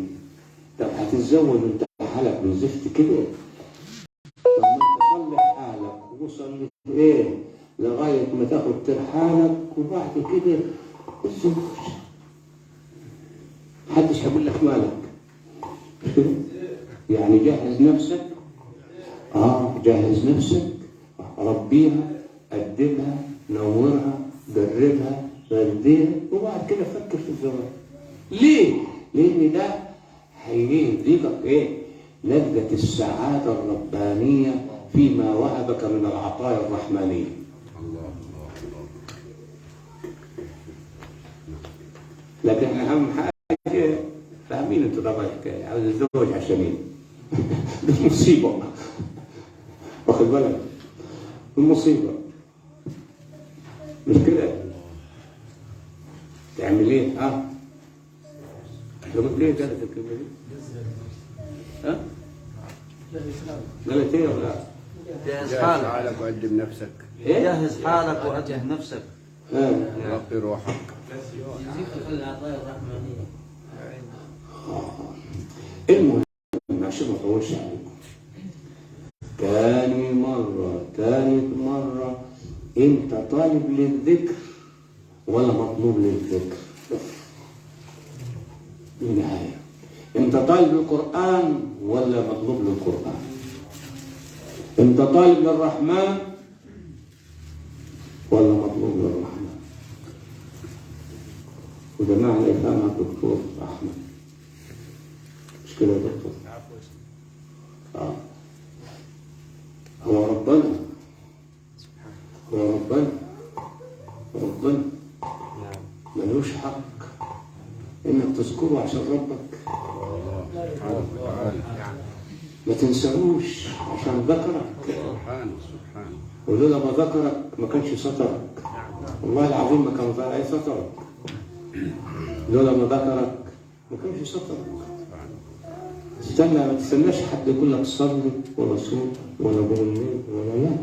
طب هتتزوج وانت حالك من زفت كده؟ طب ما انت صلح حالك ووصل ايه لغاية ما تاخد ترحالك وبعد كده الزوج. محدش هيقول لك مالك مش كده. يعني جهز نفسك. جهز نفسك ربيها قدمها نورها دربها غرديها وبعد كده فكر في الزواج. ليه؟ لأن ده هيديك ايه؟ لذة السعادة الربانية فيما وهبك من العطايا الرحمانية. لكن أهم حاجة فاهمين انتوا طبعا الحكاية عاوز الزوج عشان ايه؟ دي مصيبة. واخد بالك؟ المصيبة مش كده. تعمل ايه؟ قلت ايه قالت الكلمة دي؟ قالت ايه ولا؟ جهز حالك وقدم نفسك. جهز حالك وقدم نفسك. ربي روحك. المهم عشان ما اطولش عليكم. تاني مرة انت طالب للذكر ولا مطلوب للذكر؟ النهاية انت طالب للقرآن ولا مطلوب للقرآن؟ انت طالب للرحمن ولا مطلوب للرحمن؟ وده معنى يفهمها الدكتور أحمد مش كده يا دكتور؟ هو ربنا ملوش حق انك تذكره عشان ربك. ما تنساهوش عشان ذكرك. سبحانه ولولا ما ذكرك ما كانش سترك. والله العظيم ما كان ذا سترك. لولا ما ذكرك ما كانش سترك. استنى ما تستناش حد يقول لك صلي ولا صوم ولا قوم ولا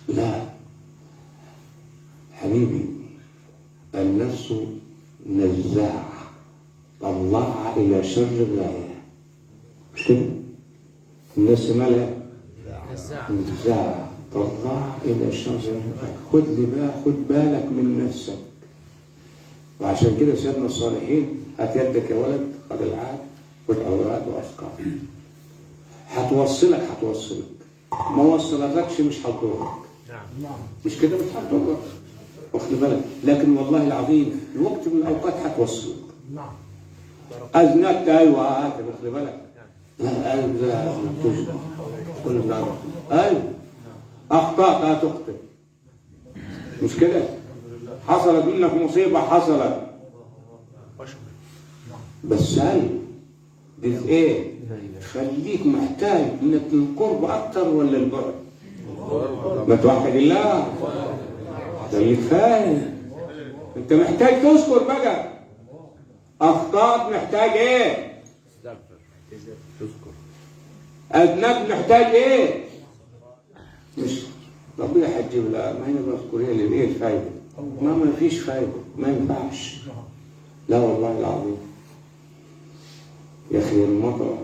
لا حبيبي. النفس نزاعة طلع إلى شر الغاية مش كده؟ النفس مالها نزاعة طلع إلى شر الغاية. خد بالك من نفسك. وعشان كده سيدنا الصالحين هات يدك يا ولد خد العهد والأوراد وأفكار هتوصلك ما وصلتكش مش هتضرك. مش كده مش هتضرك. واخد بالك؟ لكن والله العظيم في وقت من الاوقات هتوصلك. اذنبت ايوه هات واخد بالك؟ لا ايوه لا تشبه كل ده ايوه اخطات هتخطئ مش كده؟ حصلت منك مصيبه حصلت بس هل دي ايه؟ خليك محتاج انك القرب اكتر ولا البعد؟ ما توحد الله خليك فاهم انت محتاج تذكر بقى اخطاء محتاج ايه؟ اذنب محتاج ايه؟ مش ربنا هتجيب لا ما هنا بذكر ايه الفايده؟ ما فيش فايده ما ينفعش لا والله العظيم يا اخي المطر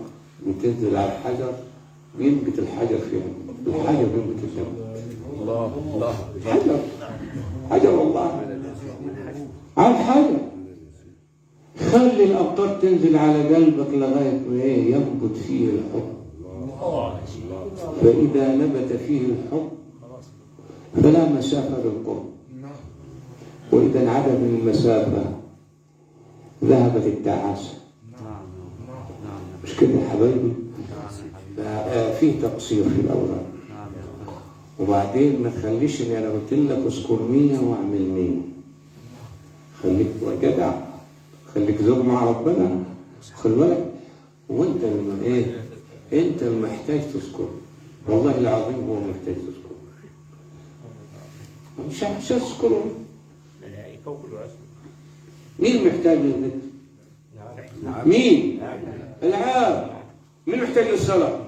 بتنزل على الحجر بينبت الحجر فيها الحجر بينبت الجنة الله حجر والله على الحجر خلي الأمطار تنزل على قلبك لغاية ما ايه ينبت فيه الحب فإذا نبت فيه الحب فلا مسافة للقرب وإذا انعدم المسافة ذهبت التعاسة مش كده يا حبايبي؟ فيه تقصير في الأوراق وبعدين ما تخليش إن أنا قلت لك اذكر 100 واعمل 100 خليك جدع خليك زوج مع ربنا خلي بالك وأنت لما إيه؟ أنت المحتاج تذكر والله العظيم هو محتاج تذكر مش تذكره مين محتاج للذكر؟ مين؟ العاب مين محتاج للصلاة؟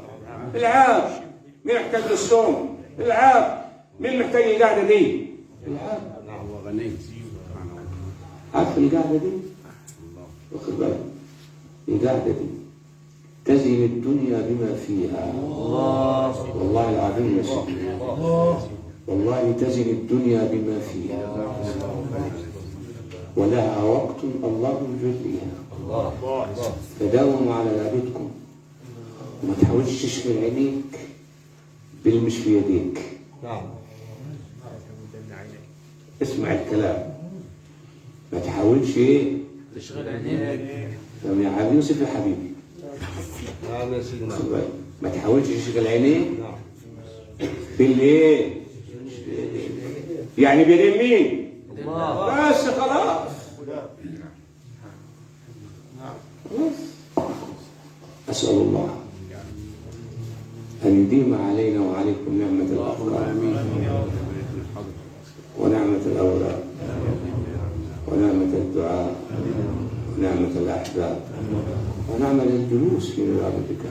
العاب مين محتاج للصوم؟ العاب مين محتاج للقعدة دي؟ العاب عارف القعدة دي؟ واخد بالك القعدة دي تزن الدنيا بما فيها والله العظيم يا سيدي والله تزن الدنيا بما فيها ولها وقت الله يجريها تداوموا على لعبتكم وما تحاولش تشغل عينيك بالمش في يديك اسمع الكلام ما تحاولش ايه تشغل عينيك يا حبيبي يوسف يا حبيبي ما تحاولش تشغل عينيك بالايه يعني بيدين مين بس خلاص أسأل الله أن يديم علينا وعليكم نعمة الأفكار ونعمة الأولاد ونعمة الدعاء ونعمة الأحباب ونعمة الجلوس في رابطك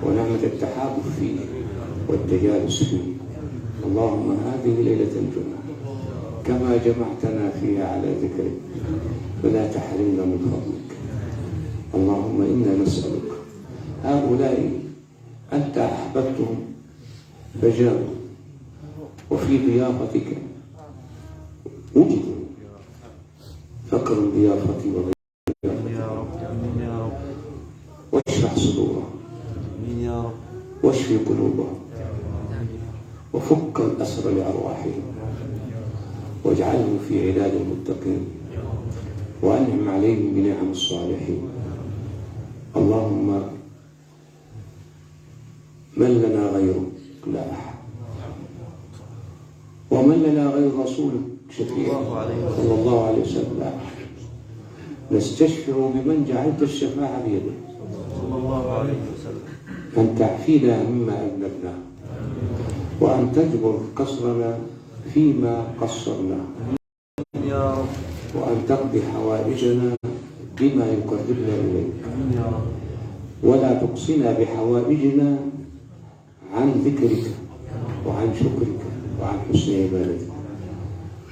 ونعمة التحابب فيه والتجالس فيه اللهم هذه ليلة الجمعة كما جمعتنا فيها على ذكرك فلا تحرمنا من فضلك اللهم إنا نسألك هؤلاء أنت أحببتهم فجاءوا وفي ضيافتك وجدوا فكروا ضيافتي وضيافتي واشرح صدورهم واشفي قلوبهم وفك الأسر لأرواحهم واجعلهم في عداد المتقين وأنعم عليهم بنعم الصالحين اللهم من لنا غيرك لا أحد ومن لنا غير رسولك شفيع صلى الله عليه وسلم لا أحد نستشفع بمن جعلت الشفاعة بيده صلى الله عليه وسلم أن تعفينا مما أذنبنا وأن تجبر قصرنا فيما قصرنا يا رب وأن تقضي حوائجنا بما يقربنا إليك يا رب ولا تقصنا بحوائجنا عن ذكرك وعن شكرك وعن حسن عبادتك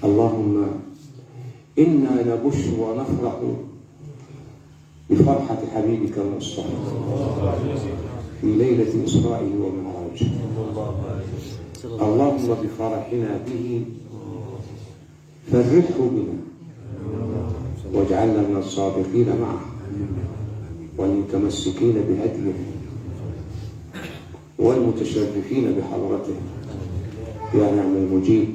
اللهم إنا نبش ونفرح بفرحة حبيبك المصطفى في ليلة إسرائه ومعراجه اللهم بفرحنا به فرحه بنا واجعلنا من الصادقين معه والمتمسكين بهديه والمتشرفين بحضرته يا نعم المجيب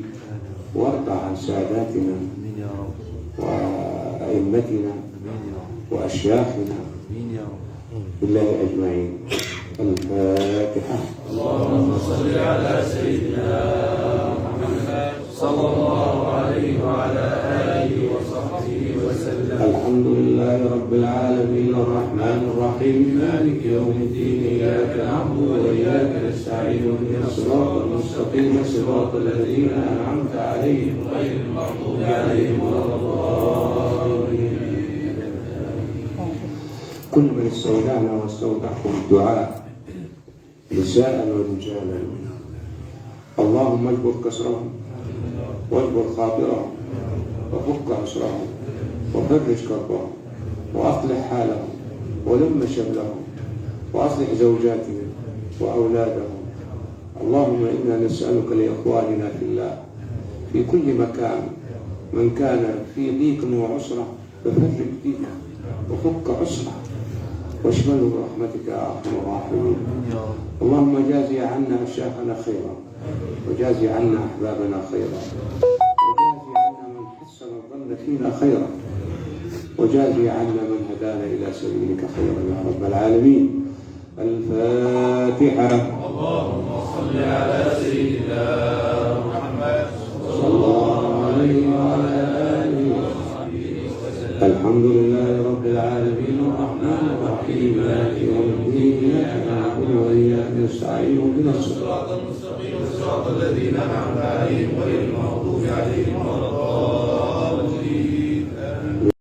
وارضى عن ساداتنا آمين يا رب. وأئمتنا آمين يا رب. وأشياخنا آمين يا رب. بالله أجمعين. الفاتحة. اللهم صل على سيدنا محمد صلى الله عليه وعلى آله وصحبه وسلم. الحمد لله رب العالمين الرحمن الرحيم مالك يوم الدين إياك نعبد وإياك نستعين اهدنا الصراط المستقيم صراط الذين أنعمت عليهم غير المغضوب عليهم ولا الضالين. كل من استودعنا واستودعكم الدعاء نساء ورجالا اللهم اجبر كسرهم واجبر خاطرهم وفك أسرهم وفرج كربهم وأصلح حالهم ولم شملهم وأصلح زوجاتهم وأولادهم. اللهم إنا نسألك لإخواننا في الله في كل مكان من كان في ضيق وعسرة ففرج ضيقه وفك عسره واشمله برحمتك يا أرحم الراحمين. اللهم جازي عنا أشياخنا خيرا وجازي عنا أحبابنا خيرا وجازي عنا من حسن الظن فينا خيرا وجازي عنا من هدانا إلى سبيلك خيرا يا رب العالمين. الفاتحة. اللهم صل على سيدنا محمد صلى الله عليه وعلى آله وصحبه وسلم. الحمد لله رب العالمين الرحمن الرحيم مالك يوم الدين إياك نعبد وإياك نستعين اهدنا الصراط المستقيم صراط الذين أنعمت عليهم غير المغضوب